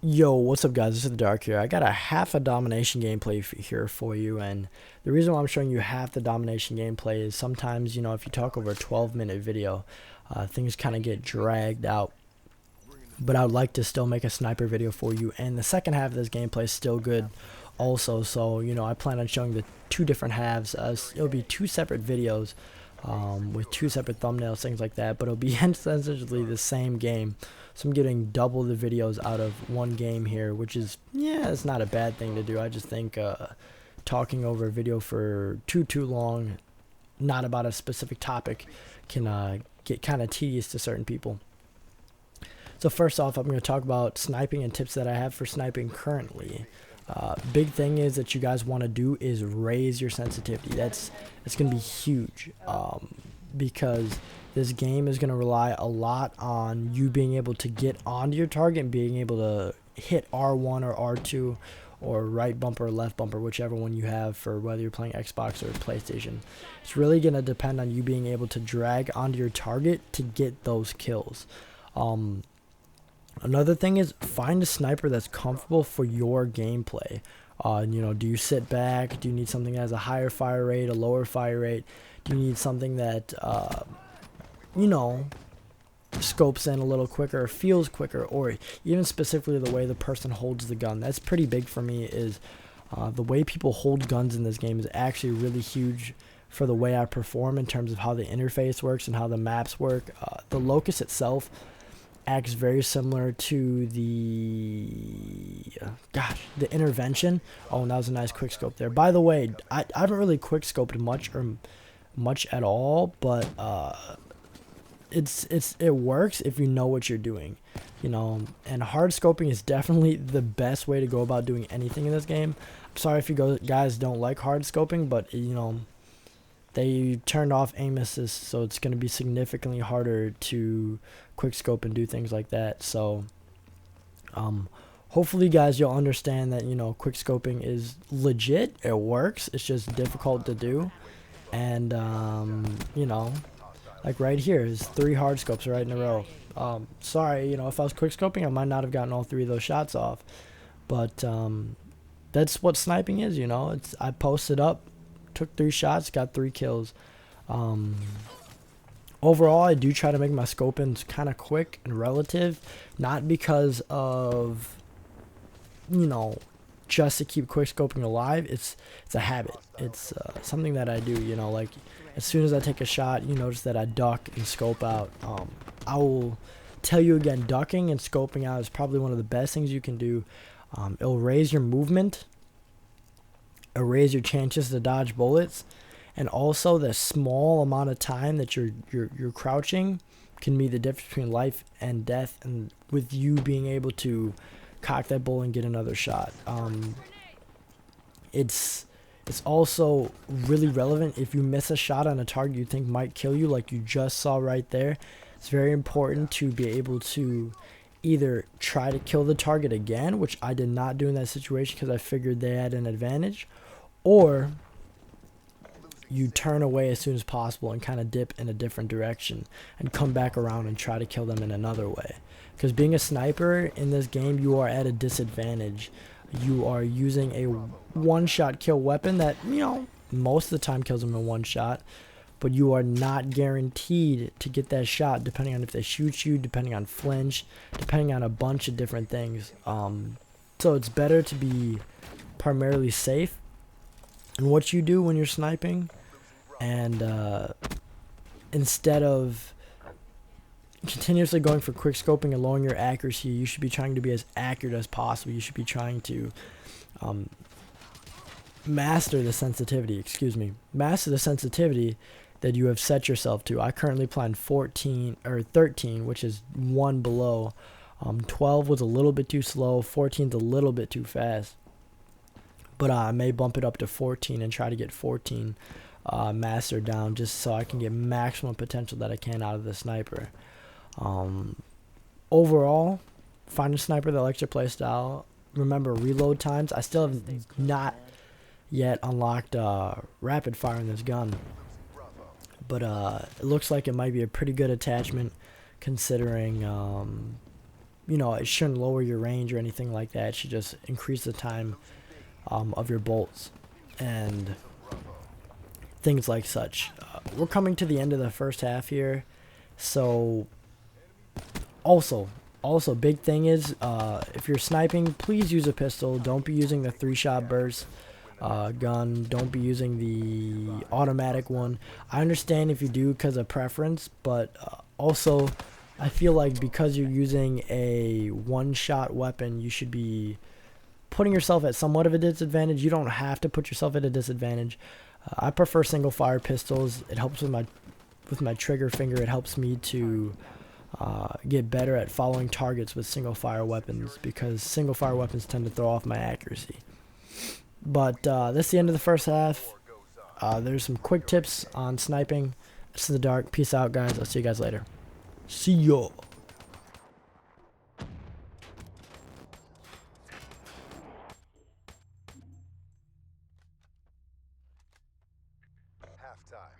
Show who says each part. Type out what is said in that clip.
Speaker 1: Yo, what's up guys, this is the Dark here. I got a half a domination gameplay here for you, and the reason why I'm showing you half the domination gameplay is sometimes, if you talk over a 12-minute video, things kind of get dragged out. But I would like to still make a sniper video for you, and the second half of this gameplay is still good also, so, I plan on showing the two different halves. It'll be two separate videos with two separate thumbnails, things like that, but it'll be essentially the same game. So I'm getting double the videos out of one game here, which is, yeah, it's not a bad thing to do. I just think talking over a video for too long, not about a specific topic, can get kind of tedious to certain people. So first off, I'm going to talk about sniping and tips that I have for sniping currently. Big thing is that you guys want to do is raise your sensitivity. It's going to be huge because this game is going to rely a lot on you being able to get onto your target and being able to hit R1 or R2 or right bumper or left bumper, whichever one you have for whether you're playing Xbox or PlayStation. It's really going to depend on you being able to drag onto your target to get those kills. Another thing is find a sniper that's comfortable for your gameplay. Do you sit back? Do you need something that has a higher fire rate, a lower fire rate? Do you need something that, scopes in a little quicker, or feels quicker, or even specifically the way the person holds the gun? That's pretty big for me. Is the way people hold guns in this game is actually really huge for the way I perform in terms of how the interface works and how the maps work. The locus itself acts very similar to the intervention. Oh, and that was a nice quick scope there. By the way, I haven't really quick scoped much at all, but it works if you know what you're doing, and hard scoping is definitely the best way to go about doing anything in this game. I'm sorry if you guys don't like hard scoping, but they turned off aim assist, so it's going to be significantly harder to quick scope and do things like that. So hopefully guys, you'll understand that quick scoping is legit. It works. It's just difficult to do. And like right here is 3 hard scopes right in a row. Sorry, if I was quick scoping, I might not have gotten all 3 of those shots off, but that's what sniping is. I posted up, took 3 shots, got 3 kills. Overall, I do try to make my scope-ins kind of quick and relative, not because of, just to keep quick scoping alive. It's a habit. It's something that I do, like as soon as I take a shot, you notice that I duck and scope out. I will tell you again, ducking and scoping out is probably one of the best things you can do. It'll raise your movement, it'll raise your chances to dodge bullets, and also the small amount of time that you're crouching can be the difference between life and death, and with you being able to cock that bullet and get another shot. It's also really relevant if you miss a shot on a target you think might kill you, like you just saw right there. It's very important to be able to either try to kill the target again, which I did not do in that situation because I figured they had an advantage, or you turn away as soon as possible and kind of dip in a different direction and come back around and try to kill them in another way. Because being a sniper in this game, you are at a disadvantage. You are using a one-shot kill weapon that, most of the time kills them in one shot, but you are not guaranteed to get that shot depending on if they shoot you, depending on flinch, depending on a bunch of different things. So it's better to be primarily safe in what you do when you're sniping, and instead of continuously going for quick scoping and lowering your accuracy, you should be trying to be as accurate as possible. You should be trying to master the sensitivity that you have set yourself to. I currently plan 14 or 13, which is one below. 12 was a little bit too slow, 14 is a little bit too fast, but I may bump it up to 14 and try to get 14 mastered down, just so I can get maximum potential that I can out of the sniper. Overall, find a sniper that likes your playstyle. Remember reload times. I still have not yet unlocked rapid fire in this gun, but it looks like it might be a pretty good attachment considering you know, it shouldn't lower your range or anything like that. It should just increase the time of your bolts and things like such. We're coming to the end of the first half here, so also big thing is if you're sniping, please use a pistol. Don't be using the 3-shot burst gun. Don't be using the automatic one. I understand if you do because of preference, but also I feel like because you're using a one-shot weapon, you should be putting yourself at somewhat of a disadvantage. You don't have to put yourself at a disadvantage. I prefer single fire pistols. It helps with my trigger finger. It helps me to get better at following targets with single fire weapons, because single fire weapons tend to throw off my accuracy. But that's the end of the first half. There's some quick tips on sniping. This is the dark. Peace out, guys. I'll see you guys later. See ya.
Speaker 2: Halftime.